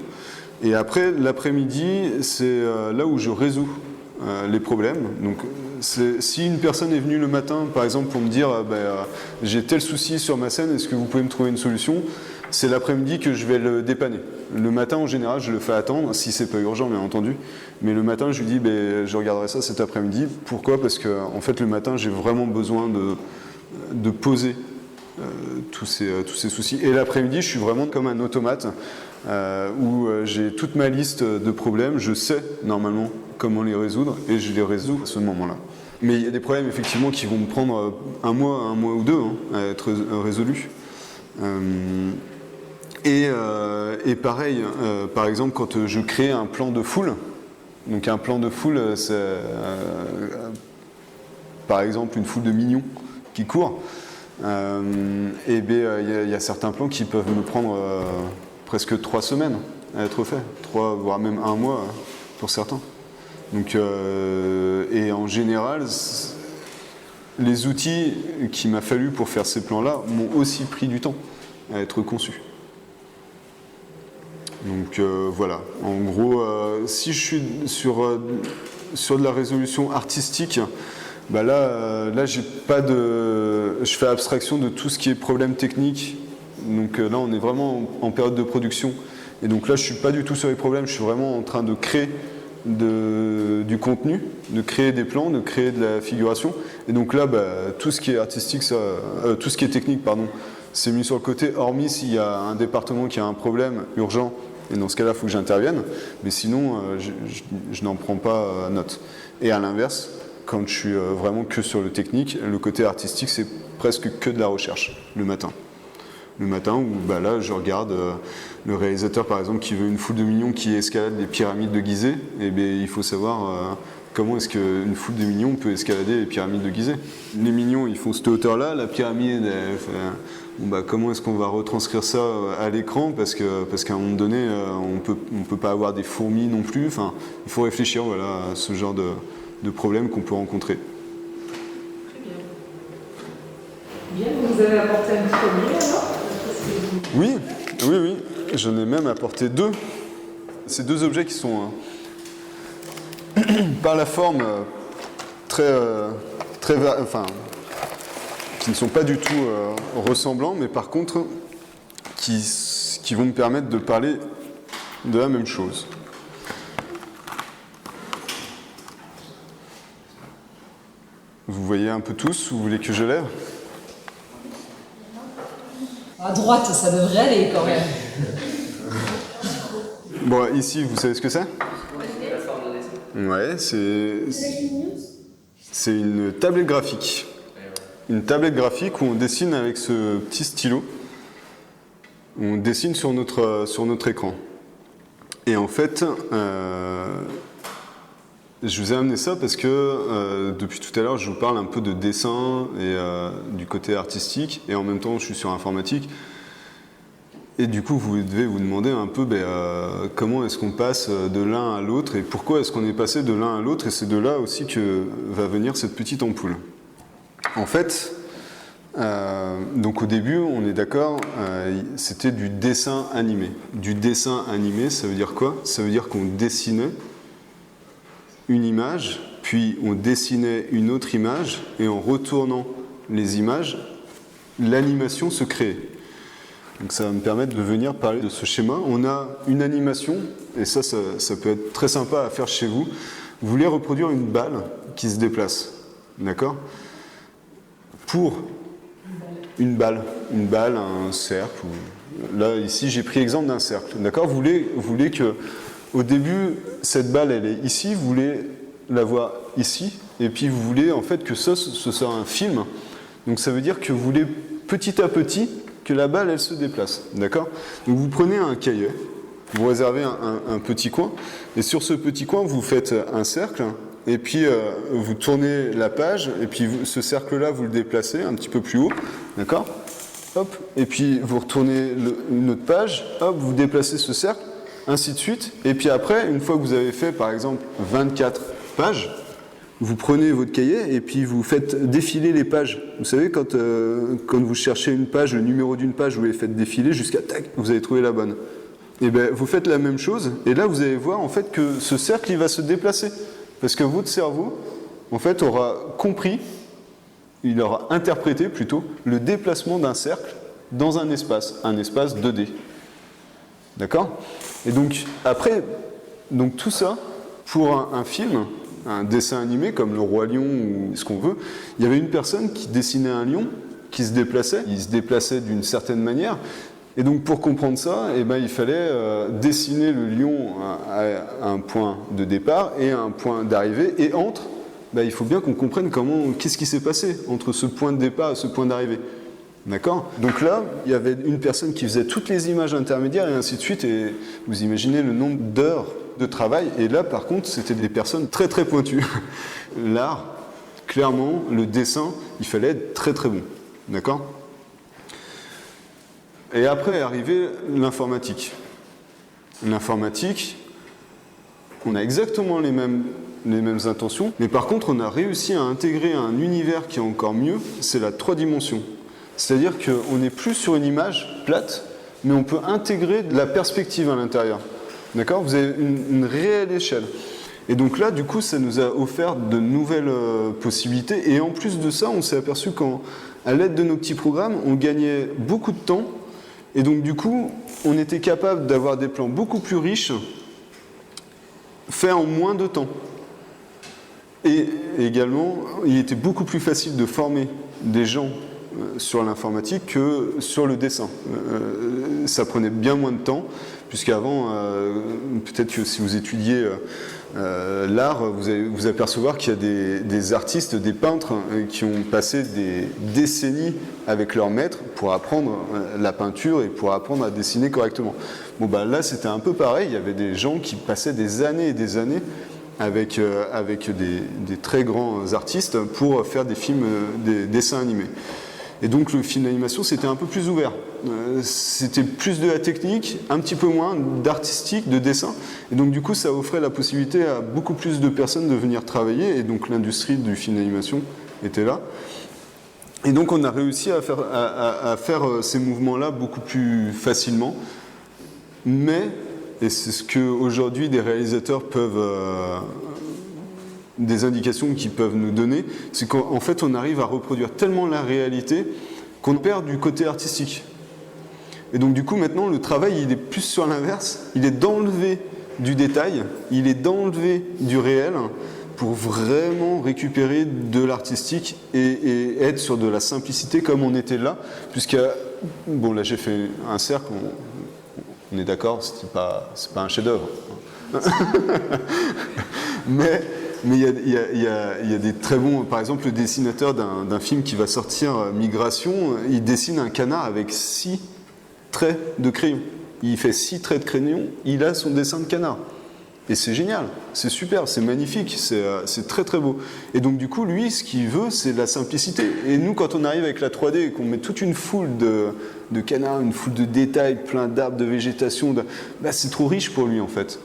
Et après, l'après-midi, c'est là où je résous les problèmes. Donc, si une personne est venue le matin, par exemple, pour me dire j'ai tel souci sur ma scène, est-ce que vous pouvez me trouver une solution? C'est l'après-midi que je vais le dépanner. Le matin, en général, je le fais attendre, si c'est pas urgent, bien entendu. Mais le matin, je lui dis je regarderai ça cet après-midi. Pourquoi? Parce que en fait, le matin, j'ai vraiment besoin de poser tous ces soucis. Et l'après-midi, je suis vraiment comme un automate où j'ai toute ma liste de problèmes. Je sais normalement comment les résoudre et je les résous à ce moment-là. Mais il y a des problèmes effectivement qui vont me prendre un mois ou deux à être résolus. Et pareil, par exemple, quand je crée un plan de foule, donc un plan de foule, c'est par exemple une foule de mignons qui courent. Et il y a certains plans qui peuvent me prendre presque 3 semaines à être faits, 3 voire même 1 mois pour certains. Donc, et en général, les outils qu'il m'a fallu pour faire ces plans-là m'ont aussi pris du temps à être conçus. Donc voilà, en gros, si je suis sur de la résolution artistique, bah là j'ai pas de, je fais abstraction de tout ce qui est problème technique. Donc là, on est vraiment en période de production. Et donc là, je suis pas du tout sur les problèmes, je suis vraiment en train de créer du contenu, de créer des plans, de créer de la figuration. Et donc là, tout ce qui est artistique, tout ce qui est technique, pardon, c'est mis sur le côté, hormis s'il y a un département qui a un problème urgent. Et dans ce cas-là, il faut que j'intervienne. Mais sinon, je n'en prends pas note. Et à l'inverse, quand je suis vraiment que sur le technique, le côté artistique, c'est presque que de la recherche, le matin. Le matin où là, je regarde le réalisateur, par exemple, qui veut une foule de mignons qui escalade les pyramides de Gizeh. Et il faut savoir comment est-ce qu'une foule de mignons peut escalader les pyramides de Gizeh. Les mignons, ils font cette hauteur-là. La pyramide, comment est-ce qu'on va retranscrire ça à l'écran, parce qu'à un moment donné, on peut pas avoir des fourmis non plus. Enfin, il faut réfléchir à ce genre de problèmes qu'on peut rencontrer. Bien, vous avez apporté un premier alors ? Oui, j'en ai même apporté 2. Ces 2 objets qui sont par la forme qui ne sont pas du tout ressemblants, mais par contre qui vont me permettre de parler de la même chose. Vous voyez un peu tous, vous voulez que je lève ? À droite, ça devrait aller quand même. Bon, ici, vous savez ce que c'est ? Ouais, c'est une tablette graphique. Une tablette graphique où on dessine avec ce petit stylo. On dessine sur notre écran. Et en fait, je vous ai amené ça parce que depuis tout à l'heure, je vous parle un peu de dessin et du côté artistique, et en même temps, je suis sur informatique. Et du coup, vous devez vous demander un peu comment est-ce qu'on passe de l'un à l'autre et pourquoi est-ce qu'on est passé de l'un à l'autre, et c'est de là aussi que va venir cette petite ampoule. En fait, donc au début, on est d'accord, c'était du dessin animé. Du dessin animé, ça veut dire quoi ? Ça veut dire qu'on dessinait une image, puis on dessinait une autre image, et en retournant les images, l'animation se créait. Donc ça va me permettre de venir parler de ce schéma. On a une animation, et ça peut être très sympa à faire chez vous. Vous voulez reproduire une balle qui se déplace, d'accord ? Pour une balle, un cercle. Là, ici, j'ai pris l'exemple d'un cercle, d'accord ? Vous voulez que, au début, cette balle, elle est ici, vous voulez la voir ici, et puis vous voulez en fait que ce soit un film. Donc ça veut dire que vous voulez petit à petit que la balle, elle se déplace, d'accord ? Donc vous prenez un cahier, vous réservez un petit coin, et sur ce petit coin, vous faites un cercle, et puis vous tournez la page, et puis ce cercle-là, vous le déplacez un petit peu plus haut, d'accord ? Hop, et puis vous retournez une autre page, hop, vous déplacez ce cercle, ainsi de suite, et puis après, une fois que vous avez fait, par exemple, 24 pages, vous prenez votre cahier et puis vous faites défiler les pages. Vous savez, quand vous cherchez une page, le numéro d'une page, vous les faites défiler jusqu'à tac, vous avez trouvé la bonne. Et vous faites la même chose, et là vous allez voir en fait que ce cercle il va se déplacer, parce que votre cerveau en fait aura compris, il aura interprété plutôt le déplacement d'un cercle dans un espace 2D. D'accord ? Et donc après, tout ça pour un film. Un dessin animé comme Le Roi Lion ou ce qu'on veut, il y avait une personne qui dessinait un lion qui se déplaçait, il se déplaçait d'une certaine manière, et donc pour comprendre ça, il fallait dessiner le lion à un point de départ et à un point d'arrivée, et entre, il faut bien qu'on comprenne qu'est-ce qui s'est passé entre ce point de départ et ce point d'arrivée. D'accord ? Donc là, il y avait une personne qui faisait toutes les images intermédiaires et ainsi de suite, et vous imaginez le nombre d'heures de travail, et là par contre c'était des personnes très très pointues. L'art, clairement, le dessin, il fallait être très très bon. D'accord ? Et après est arrivée l'informatique. L'informatique, on a exactement les mêmes intentions, mais par contre, on a réussi à intégrer un univers qui est encore mieux, c'est la 3 dimensions. C'est-à-dire qu'on n'est plus sur une image plate, mais on peut intégrer de la perspective à l'intérieur. D'accord ? Vous avez une réelle échelle. Et donc là, du coup, ça nous a offert de nouvelles possibilités. Et en plus de ça, on s'est aperçu qu'à l'aide de nos petits programmes, on gagnait beaucoup de temps. Et donc, du coup, on était capable d'avoir des plans beaucoup plus riches, faits en moins de temps. Et également, il était beaucoup plus facile de former des gens sur l'informatique que sur le dessin. Ça prenait bien moins de temps, puisqu'avant, peut-être que si vous étudiez l'art, vous allez vous apercevoir qu'il y a des artistes, des peintres qui ont passé des décennies avec leur maître pour apprendre la peinture et pour apprendre à dessiner correctement. Bon, bah, là, c'était un peu pareil. Il y avait des gens qui passaient des années et des années avec des très grands artistes pour faire des films, des dessins animés. Et donc le film d'animation, c'était un peu plus ouvert. C'était plus de la technique, un petit peu moins d'artistique, de dessin. Et donc du coup, ça offrait la possibilité à beaucoup plus de personnes de venir travailler. Et donc l'industrie du film d'animation était là. Et donc on a réussi à faire ces mouvements-là beaucoup plus facilement. Mais, et c'est ce qu'aujourd'hui des réalisateurs peuvent... des indications qu'ils peuvent nous donner, c'est qu'en fait on arrive à reproduire tellement la réalité qu'on perd du côté artistique. Et donc du coup maintenant le travail il est plus sur l'inverse, il est d'enlever du détail, il est d'enlever du réel pour vraiment récupérer de l'artistique et être sur de la simplicité comme on était là, puisque, bon là j'ai fait un cercle, on est d'accord, c'est pas un chef-d'œuvre. Mais il y a des très bons... Par exemple, le dessinateur d'un film qui va sortir, Migration, il dessine un canard avec 6 traits de crayon. Il fait 6 traits de crayon, il a son dessin de canard. Et c'est génial, c'est super, c'est magnifique, c'est très très beau. Et donc du coup, lui, ce qu'il veut, c'est de la simplicité. Et nous, quand on arrive avec la 3D et qu'on met toute une foule de canards, une foule de détails, plein d'arbres, de végétation, bah, c'est trop riche pour lui en fait.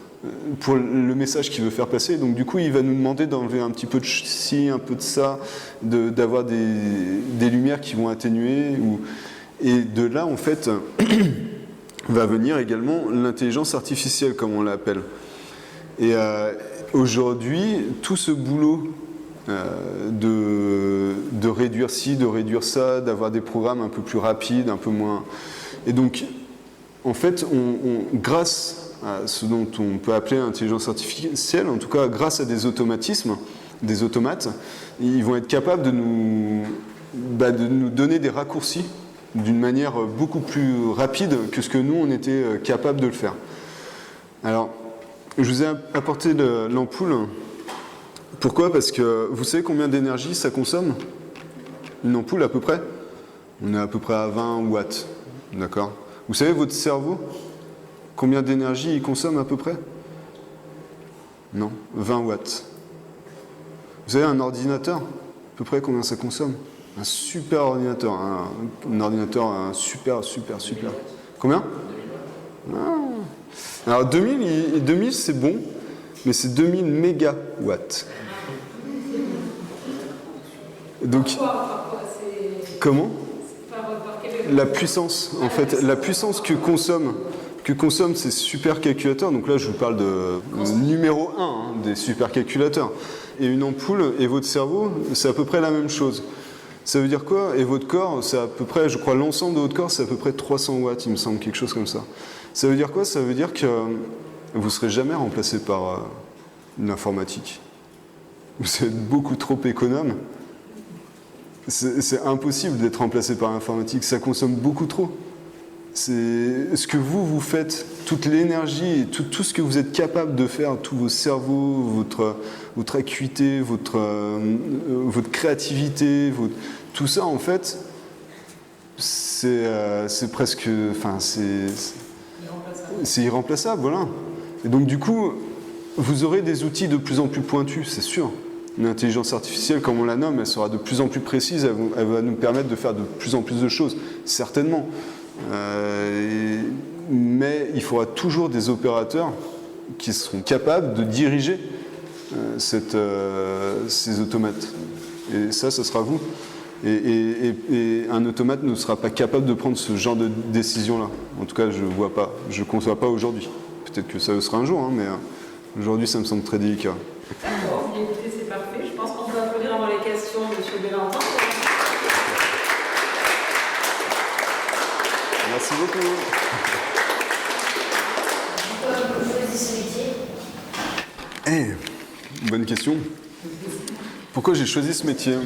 Pour le message qu'il veut faire passer. Donc du coup, il va nous demander d'enlever un petit peu de ci, un peu de ça, d'avoir des lumières qui vont atténuer. Et de là, en fait, va venir également l'intelligence artificielle, comme on l'appelle. Et aujourd'hui, tout ce boulot de réduire ci, de réduire ça, d'avoir des programmes un peu plus rapides, un peu moins... Et donc, en fait, grâce à ce dont on peut appeler l'intelligence artificielle, en tout cas grâce à des automatismes, des automates, ils vont être capables de nous donner des raccourcis d'une manière beaucoup plus rapide que ce que nous, on était capable de le faire. Alors, je vous ai apporté l'ampoule. Pourquoi ? Parce que vous savez combien d'énergie ça consomme ? Une ampoule à peu près ? On est à peu près à 20 watts. D'accord ? Vous savez, votre cerveau, combien d'énergie il consomme à peu près ? Non, 20 watts. Vous savez, un ordinateur, à peu près combien ça consomme ? Un super ordinateur, un ordinateur super. Combien ? Alors 2000 c'est bon, mais c'est 2000 mégawatts. Donc, comment ? La puissance, en fait, la puissance que consomme ces supercalculateurs, donc là je vous parle de numéro 1 des supercalculateurs, et une ampoule et votre cerveau, c'est à peu près la même chose. Ça veut dire quoi ? Et votre corps, c'est à peu près, je crois, l'ensemble de votre corps, c'est à peu près 300 watts, il me semble, quelque chose comme ça. Ça veut dire quoi ? Ça veut dire que vous ne serez jamais remplacé par l'informatique. Vous êtes beaucoup trop économe. C'est impossible d'être remplacé par l'informatique, ça consomme beaucoup trop. C'est ce que vous faites, toute l'énergie et tout ce que vous êtes capable de faire, tous vos cerveaux, votre acuité, votre créativité, tout ça en fait, c'est presque, enfin c'est irremplaçable, voilà. Et donc du coup, vous aurez des outils de plus en plus pointus, c'est sûr. Une intelligence artificielle, comme on la nomme, elle sera de plus en plus précise, elle va nous permettre de faire de plus en plus de choses, certainement. Mais il faudra toujours des opérateurs qui seront capables de diriger ces automates. Et ça sera vous. Et un automate ne sera pas capable de prendre ce genre de décision-là. En tout cas, je ne conçois pas aujourd'hui. Peut-être que ça le sera un jour, hein, mais aujourd'hui, ça me semble très délicat. D'accord, écoutez, c'est parfait. Je pense qu'on peut applaudir avant les questions, M. Bellantin. Merci beaucoup. Pourquoi vous choisissez ce métier? Bonne question. Pourquoi j'ai choisi ce métier?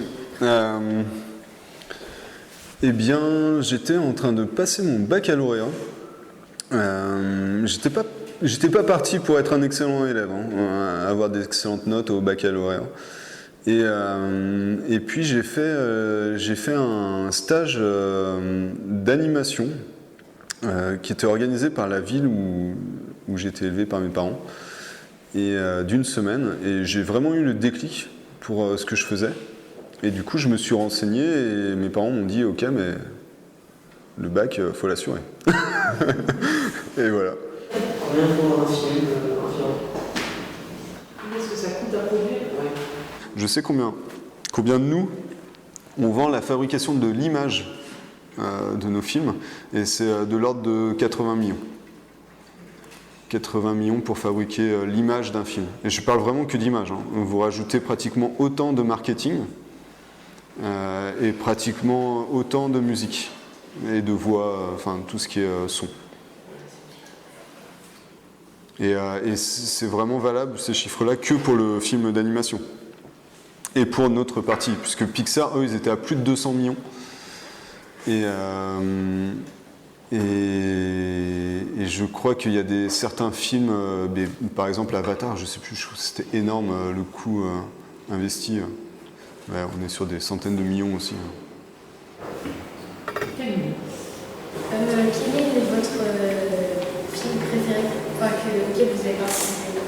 Eh bien, j'étais en train de passer mon baccalauréat. J'étais pas parti pour être un excellent élève, hein, avoir d'excellentes notes au baccalauréat. Et puis j'ai fait un stage d'animation qui était organisé par la ville où j'étais élevé par mes parents, et d'une semaine. Et j'ai vraiment eu le déclic pour ce que je faisais. Et du coup, je me suis renseigné et mes parents m'ont dit « Ok, mais le bac, faut l'assurer. » Et voilà. Combien pour un film environ? Est-ce que ça coûte à produire? Oui. Je sais combien nous, on vend la fabrication de l'image de nos films, et c'est de l'ordre de 80 millions. 80 millions pour fabriquer l'image d'un film. Et je parle vraiment que d'image. Hein. Vous rajoutez pratiquement autant de marketing et pratiquement autant de musique et de voix, enfin tout ce qui est son. Et c'est vraiment valable, ces chiffres-là, que pour le film d'animation. Et pour notre partie, puisque Pixar, eux, ils étaient à plus de 200 millions. Et je crois qu'il y a certains films, par exemple Avatar, je sais plus, je trouve que c'était énorme le coût investi. Ouais, on est sur des centaines de millions aussi. Quel est votre film préféré, enfin, auquel vous avez participé?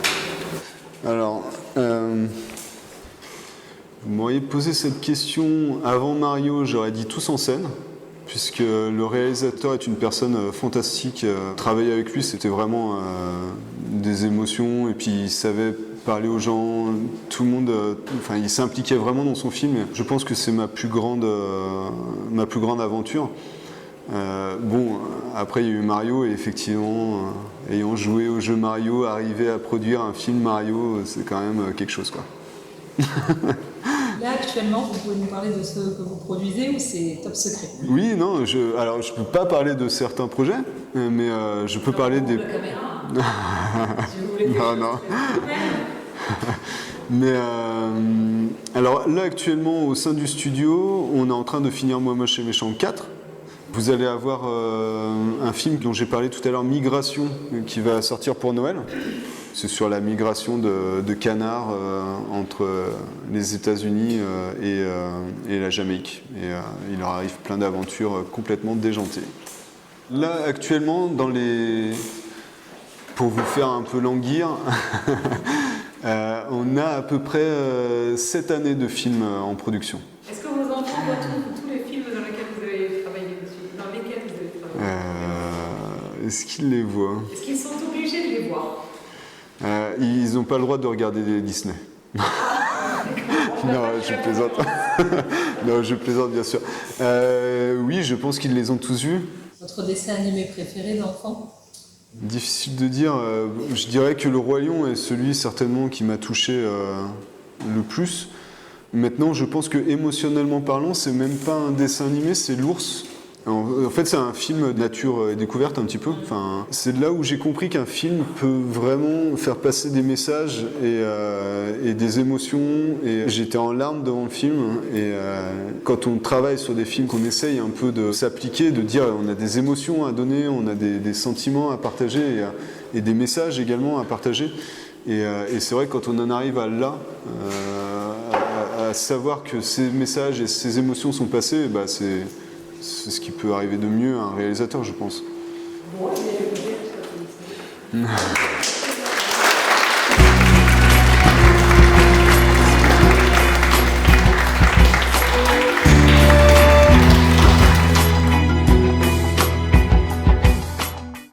Alors, vous m'auriez posé cette question avant Mario, j'aurais dit Tous en scène, puisque le réalisateur est une personne fantastique. Travailler avec lui, c'était vraiment des émotions, et puis il savait parler aux gens, tout le monde, enfin il s'impliquait vraiment dans son film. Je pense que c'est ma plus grande aventure. Bon, après il y a eu Mario, et effectivement, ayant joué au jeu Mario, arriver à produire un film Mario, c'est quand même quelque chose, quoi. Là, actuellement, vous pouvez nous parler de ce que vous produisez ou c'est top secret? Oui, non, alors je peux pas parler de certains projets, mais je peux parler des... La caméra. Si vous voulez Non. Mais alors là, actuellement, au sein du studio, on est en train de finir Moi Moche et Méchant 4. Vous allez avoir un film dont j'ai parlé tout à l'heure, Migration, qui va sortir pour Noël. C'est sur la migration de canards entre les États-Unis et la Jamaïque. Et il leur arrive plein d'aventures complètement déjantées. Là, actuellement, pour vous faire un peu languir, on a à peu près 7 années de films en production. Est-ce que vos enfants retrouvent tous les films dans lesquels vous avez travaillé dessus? Dans lesquels vous avez travaillé? Est-ce qu'ils les voient? Est-ce qu'ils sont obligés de les voir? Ils n'ont pas le droit de regarder des Disney. Non, je plaisante. Non, je plaisante, bien sûr. Oui, je pense qu'ils les ont tous vus. Votre dessin animé préféré d'enfant? Difficile de dire. Je dirais que Le Roi Lion est celui certainement qui m'a touché le plus. Maintenant, je pense que émotionnellement parlant, c'est même pas un dessin animé, c'est L'Ours. En fait, c'est un film de nature et découverte un petit peu. Enfin, c'est là où j'ai compris qu'un film peut vraiment faire passer des messages et des émotions. Et j'étais en larmes devant le film. Et quand on travaille sur des films, qu'on essaye un peu de s'appliquer, de dire on a des émotions à donner, on a des sentiments à partager et des messages également à partager. Et c'est vrai que quand on en arrive à là, à savoir que ces messages et ces émotions sont passées, bah c'est ce qui peut arriver de mieux à un réalisateur, je pense. Bon, il y a le budget,